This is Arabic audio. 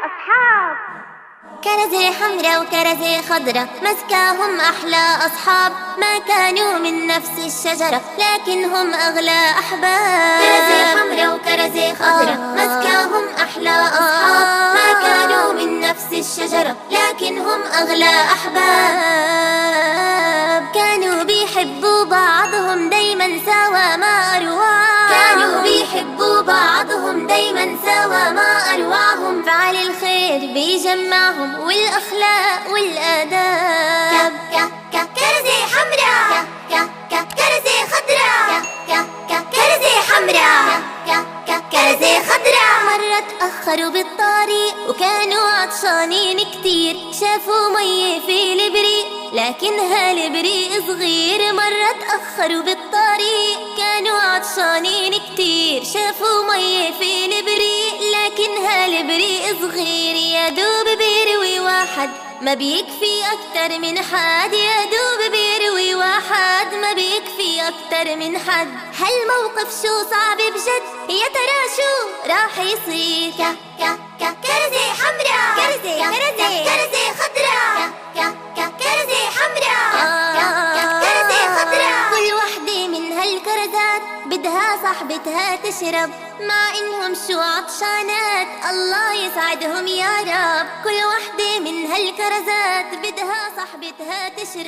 أصحاب. كرزة حمرا وكرزة خضرا مسكاهم أحلى أصحاب، ما كانوا من نفس الشجرة لكنهم أغلى أحباب. كرزة حمرا وكرزة خضرا مسكاهم أحلى أصحاب، ما كانوا من نفس الشجرة لكنهم أغلى أحباب. كانوا بيحبوا بعضهم دايما سوا ما أروعهم، كانوا بيحبوا بعضهم دايما سوا ما أروعهم. فعل الخير بيجمعهم والأخلاق والآداب. كرزة حمرا كرزة خضرا كرزة حمرا كرزة خضرا. مرة تأخروا بالطريق وكانوا عطشانين كتير، شافوا مية في البريق لكن هالبريق صغير. مرة تأخروا بالطريق كانوا عطشانين كتير، شافوا مية في البريق لكن هالبريق صغير. يا دوب بيروي واحد ما بيكفي أكتر من حد، يا دوب بيروي واحد ما بيكفي أكتر من حد. هالموقف شو صعب بجد، يا ترى شو راح يصير؟ كرزة حمرا كرزة خضرا كرزة حمرا كرزة خضرا. كل وحدة من هالكرزات بدها صاحبتها تشرب، مع انهم شو عطشانات الله يسعدهم يا رب. كل وحدة من هالكرزات بدها صاحبتها تشرب.